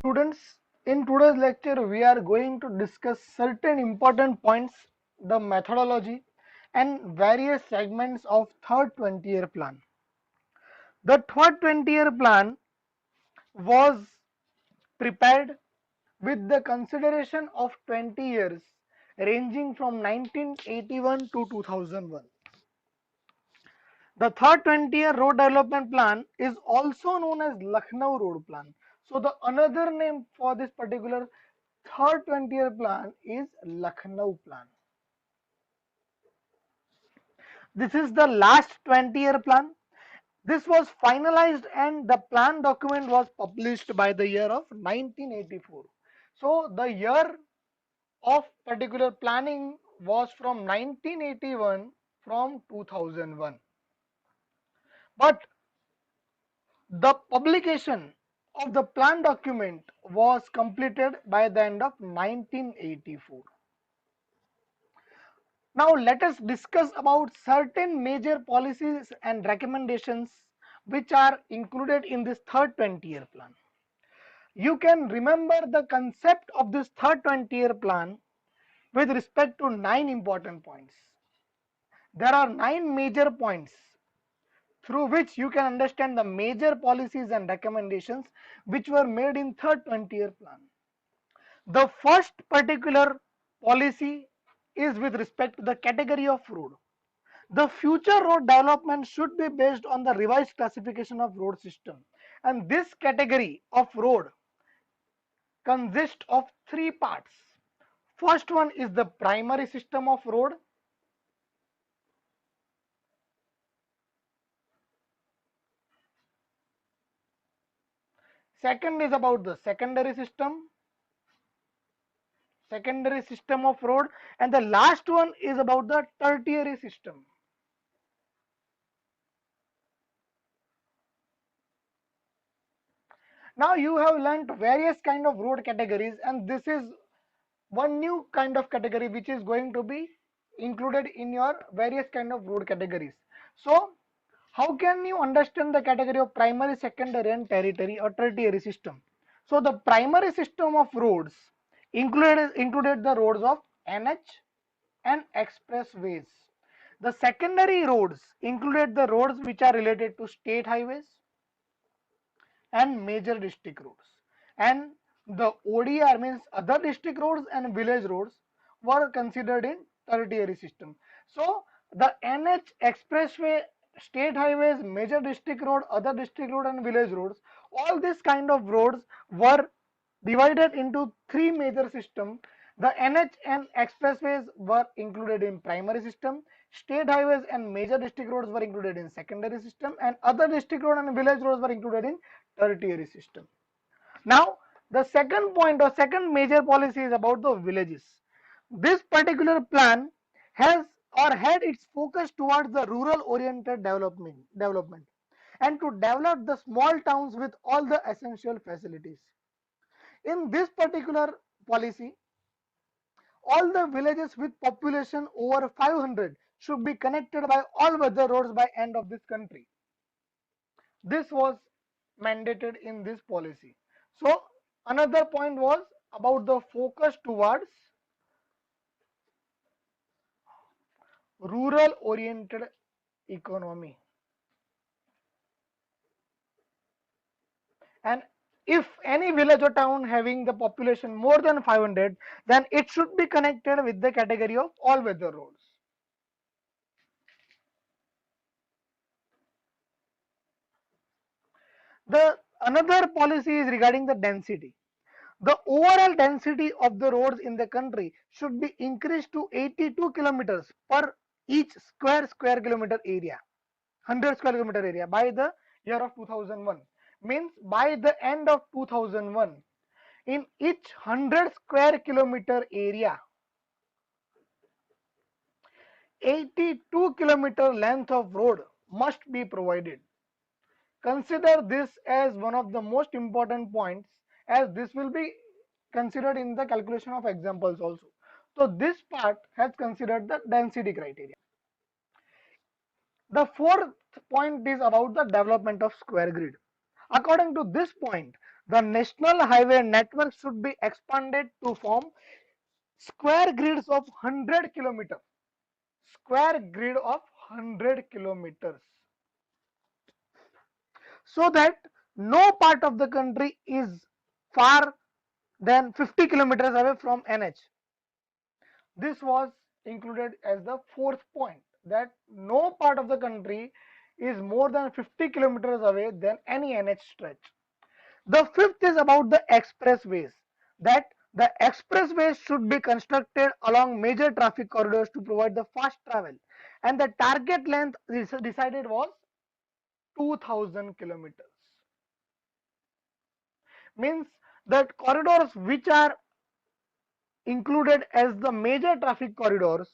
Students, in today's lecture, we are going to discuss certain important points, the methodology, and various segments of third 20-year plan. The third 20-year plan was prepared with the consideration of 20 years ranging from 1981 to 2001. The third 20-year road development plan is also known as Lucknow Road Plan. So the another name for this particular third 20-year plan is Lucknow Plan. This is the last 20-year plan. This was finalized and the plan document was published by the year of 1984. So the year of particular planning was from 1981 from 2001. But the publication of the plan document was completed by the end of 1984. Now let us discuss about certain major policies and recommendations which are included in this third 20-year plan. You can remember the concept of this third 20-year plan with respect to 9 important points. There are 9 major points through which you can understand the major policies and recommendations which were made in third 20-year plan. The first particular policy is with respect to the category of road. The future road development should be based on the revised classification of road system, and this category of road consists of three parts. First one is the primary system of road. Second is about the secondary system of road, and the last one is about the tertiary system. Now you have learnt various kind of road categories, and this is one new kind of category which is going to be included in your various kind of road categories. So how can you understand the category of primary, secondary and tertiary or tertiary system? So the primary system of roads included the roads of NH and expressways. The secondary roads included the roads which are related to state highways and major district roads, and the ODR means other district roads and village roads were considered in tertiary system. So the NH, expressway, state highways, major district road, other district road and village roads, all these kind of roads were divided into three major systems. The NH and expressways were included in primary system, state highways and major district roads were included in secondary system, and other district road and village roads were included in tertiary system. Now the second point or second major policy is about the villages. This particular plan has or had its focus towards the rural oriented development and to develop the small towns with all the essential facilities. In this particular policy, all the villages with population over 500 should be connected by all weather roads by end of this country. This was mandated in this policy. So another point was about the focus towards rural oriented economy, and if any village or town having the population more than 500, then it should be connected with the category of all weather roads. The another policy is regarding the density. The overall density of the roads in the country should be increased to 82 kilometers per each square kilometer area, 100 square kilometer area by the year of 2001. Means by the end of 2001, in each 100 square kilometer area, 82 kilometer length of road must be provided. Consider this as one of the most important points, as this will be considered in the calculation of examples also. So this part has considered the density criteria. The fourth point is about the development of square grid. According to this point, the national highway network should be expanded to form square grids of 100 kilometers. Square grid of 100 kilometers. So that no part of the country is far than 50 kilometers away from NH. This was included as the fourth point, that no part of the country is more than 50 kilometers away than any NH stretch. The fifth is about the expressways, that the expressways should be constructed along major traffic corridors to provide the fast travel, and the target length decided was 2000 kilometers. Means that corridors which are included as the major traffic corridors,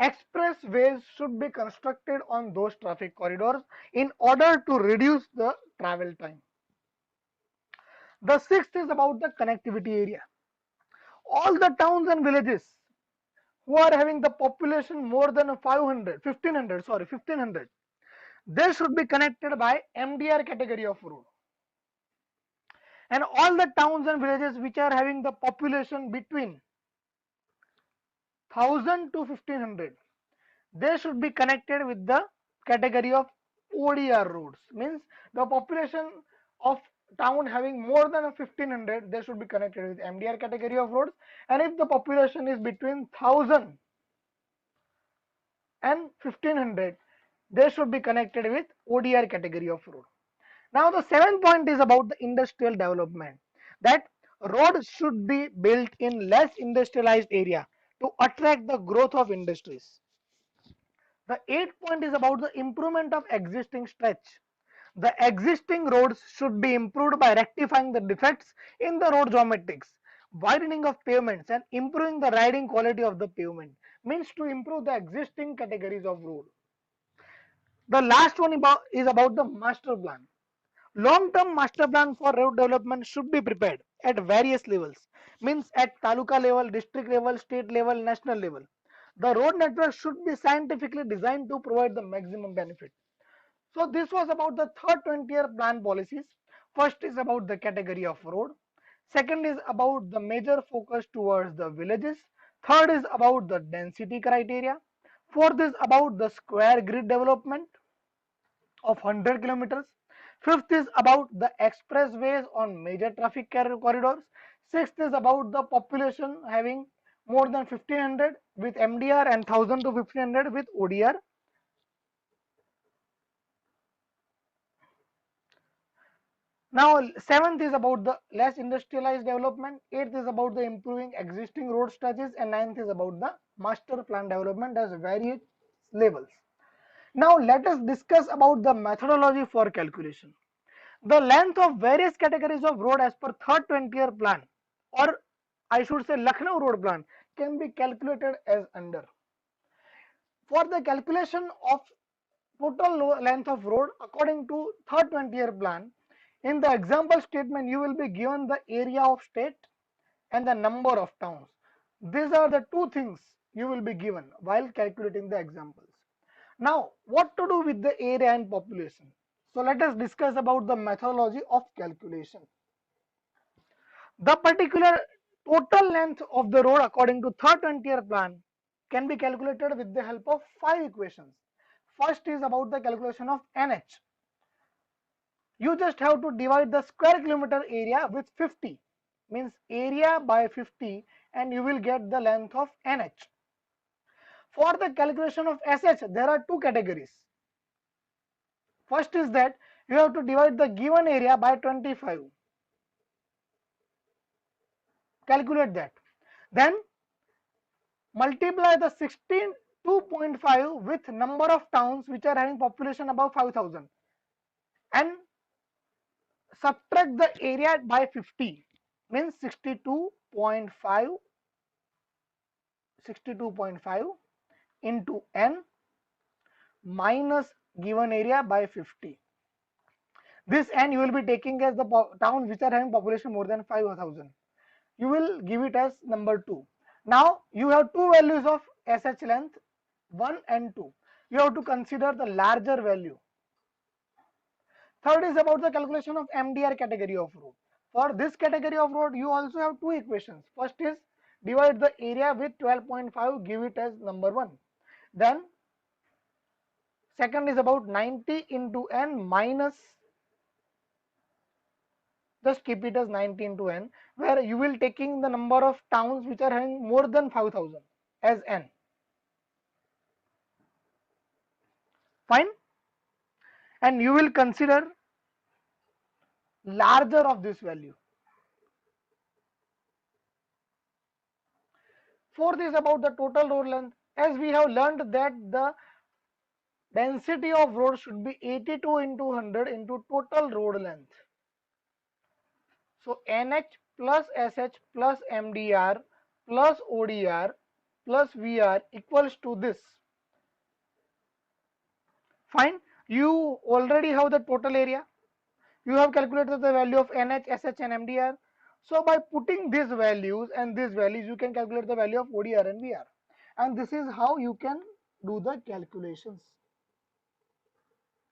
expressways should be constructed on those traffic corridors in order to reduce the travel time. The sixth is about the connectivity area. All the towns and villages who are having the population more than 500, 1500, sorry, 1500, they should be connected by MDR category of road. And all the towns and villages which are having the population between 1000 to 1500, they should be connected with the category of ODR roads. Means the population of town having more than 1500, they should be connected with MDR category of roads. And if the population is between 1000 and 1500, they should be connected with ODR category of road. Now the seventh point is about the industrial development, that roads should be built in less industrialized area to attract the growth of industries. The eighth point is about the improvement of existing stretch. The existing roads should be improved by rectifying the defects in the road geometrics, widening of pavements, and improving the riding quality of the pavement. Means to improve the existing categories of road. The last one is about the master plan. Long-term master plan for road development should be prepared at various levels. Means at taluka level, district level, state level, national level. The road network should be scientifically designed to provide the maximum benefit. So this was about the third 20-year plan policies. First is about the category of road. Second is about the major focus towards the villages. Third is about the density criteria. Fourth is about the square grid development of 100 kilometers. Fifth is about the expressways on major traffic corridors. Sixth is about the population having more than 1500 with MDR and 1000 to 1500 with ODR. Now, seventh is about the less industrialized development, eighth is about the improving existing road stretches, and ninth is about the master plan development as various levels. Now, let us discuss about the methodology for calculation. The length of various categories of road as per third 20-year plan, or I should say Lucknow road plan, can be calculated as under. For the calculation of total length of road according to third 20-year plan, in the example statement you will be given the area of state and the number of towns. These are the two things you will be given while calculating the examples. Now what to do with the area and population? So let us discuss about the methodology of calculation. The particular total length of the road according to third 20-year plan can be calculated with the help of five equations. First is about the calculation of NH. You just have to divide the square kilometer area with 50, means area by 50, and you will get the length of NH. For the calculation of SH, there are two categories. First is that you have to divide the given area by 25. Calculate that. Then multiply the 62.5 with number of towns which are having population above 5000 and subtract the area by 50, means 62.5 into n minus given area by 50. This n you will be taking as the towns which are having population more than 5000. You will give it as number 2. Now you have two values of SH length, 1 and 2. You have to consider the larger value. Third is about the calculation of MDR category of road. For this category of road, you also have two equations. First is divide the area with 12.5, give it as number 1. Then second is about 90 into n minus, just keep it as 90 into n, where you will taking the number of towns which are having more than 5,000 as n. Fine. And you will consider larger of this value. Fourth is about the total road length. As we have learned that the density of road should be 82 into 100 into total road length. So NH plus SH plus MDR plus ODR plus VR equals to this. Fine. You already have the total area. You have calculated the value of NH, SH and MDR. So by putting these values and these values, you can calculate the value of ODR and VR. And this is how you can do the calculations.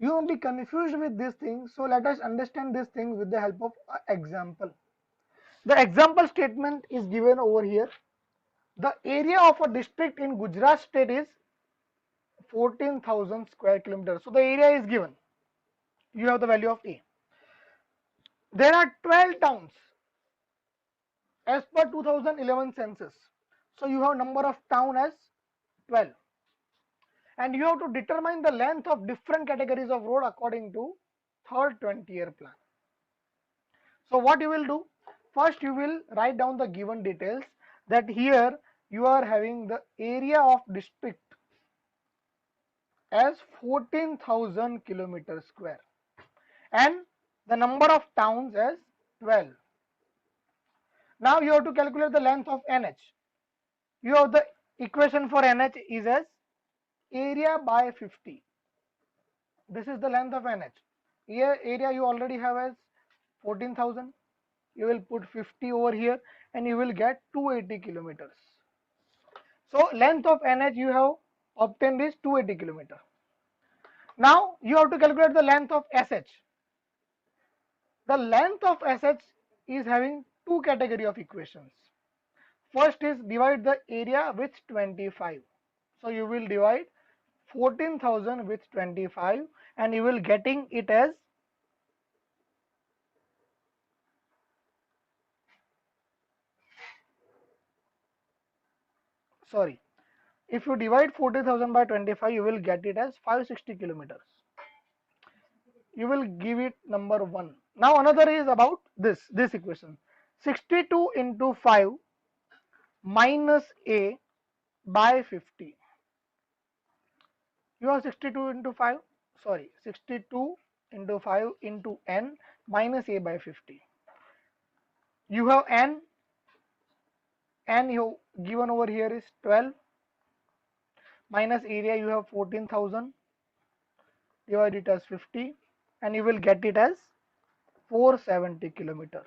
You will be confused with these things, so let us understand these things with the help of an example. The example statement is given over here. The area of a district in Gujarat state is 14,000 square kilometers. So the area is given. You have the value of A. There are 12 towns as per 2011 census. So you have number of town as 12. And you have to determine the length of different categories of road according to third 20-year plan. So what you will do? First you will write down the given details, that here you are having the area of district as 14,000 kilometers square and the number of towns as 12. Now you have to calculate the length of NH. You have the equation for NH is as area by 50. This is the length of NH. Here area you already have as 14,000. You will put 50 over here and you will get 280 kilometers. So length of NH you have obtained is 280 kilometer. Now you have to calculate the length of SH. The length of SH is having two category of equations. First is divide the area with 25. So you will divide 14,000 with 25 and you will getting it as if you divide 40,000 by 25 you will get it as 560 kilometers. You will give it number 1. Now another is about this equation, 62 into 5 minus A by 50. You have 62 into 5, 62 into 5 into n minus A by 50. You have n you given over here is 12 minus area you have 14,000, divide it as 50 and you will get it as 470 kilometer.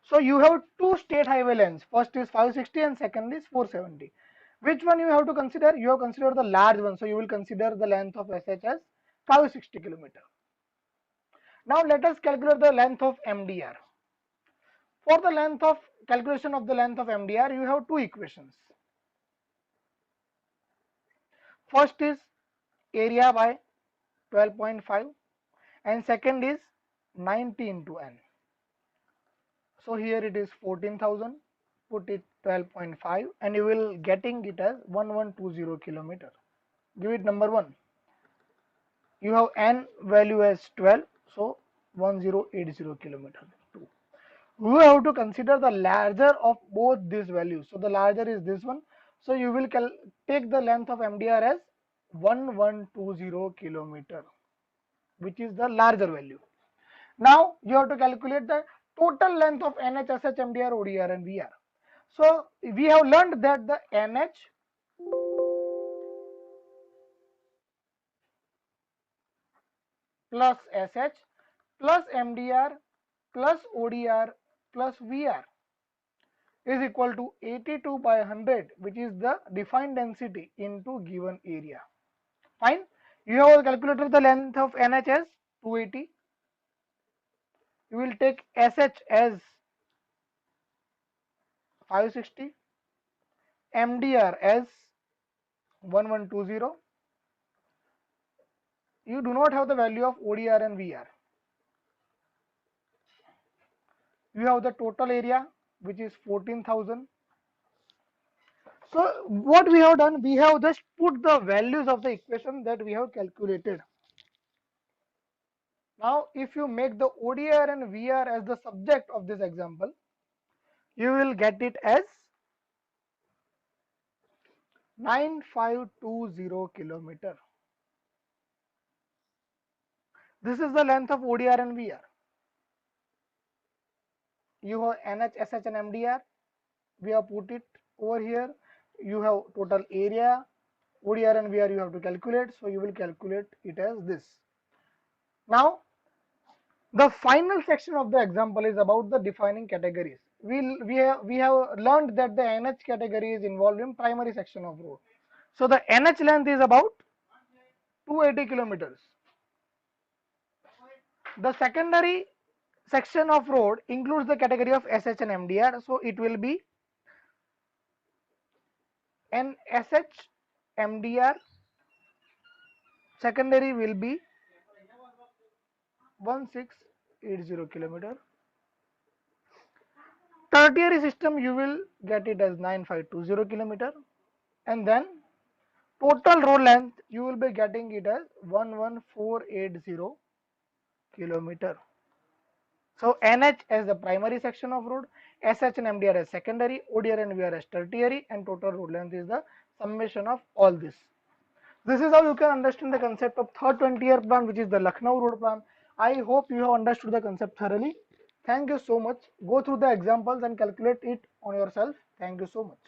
So you have two state highway lengths, first is 560 and second is 470. Which one you have to consider? You have considered the large one, so you will consider the length of SH as 560 kilometer. Now let us calculate the length of MDR. For the length of calculation of the length of MDR, you have two equations. First is area by 12.5 and second is 90 into n. So here it is 14,000, put it 12.5 and you will getting it as 1120 kilometer. Give it number 1. You have n value as 12, so 1080 kilometer. 2. You have to consider the larger of both these values. So the larger is this one. So you will take the length of MDR as 1120 kilometer, which is the larger value. Now you have to calculate the total length of NH, SH, MDR, ODR and VR. So we have learned that the NH plus SH plus MDR plus ODR plus VR is equal to 82 by 100, which is the defined density into given area. Fine. You have calculated the length of NH as 280 you will take SH as 560, MDR as 1120. You do not have the value of ODR and VR. You have the total area, which is 14,000. So what we have done, we have just put the values of the equation that we have calculated. Now if you make the ODR and VR as the subject of this example, you will get it as 9520 kilometer. This is the length of ODR and VR. You have NH, SH and MDR. We have put it over here. You have total area, ODR and VR you have to calculate. So you will calculate it as this. Now the final section of the example is about the defining categories. We have learned that the NH category is involved in primary section of road. So the NH length is about 280 kilometers. The secondary section of road includes the category of SH and MDR. So it will be an SH MDR secondary will be 1680 kilometer. Tertiary system you will get it as 9520 kilometer, and then total road length you will be getting it as 11480 kilometer. So NH as the primary section of road, SH and MDR as secondary, ODR and VR as tertiary, and total road length is the summation of all this. This is how you can understand the concept of third 20-year plan, which is the Lucknow road plan. I hope you have understood the concept thoroughly. Thank you so much. Go through the examples and calculate it on yourself. Thank you so much.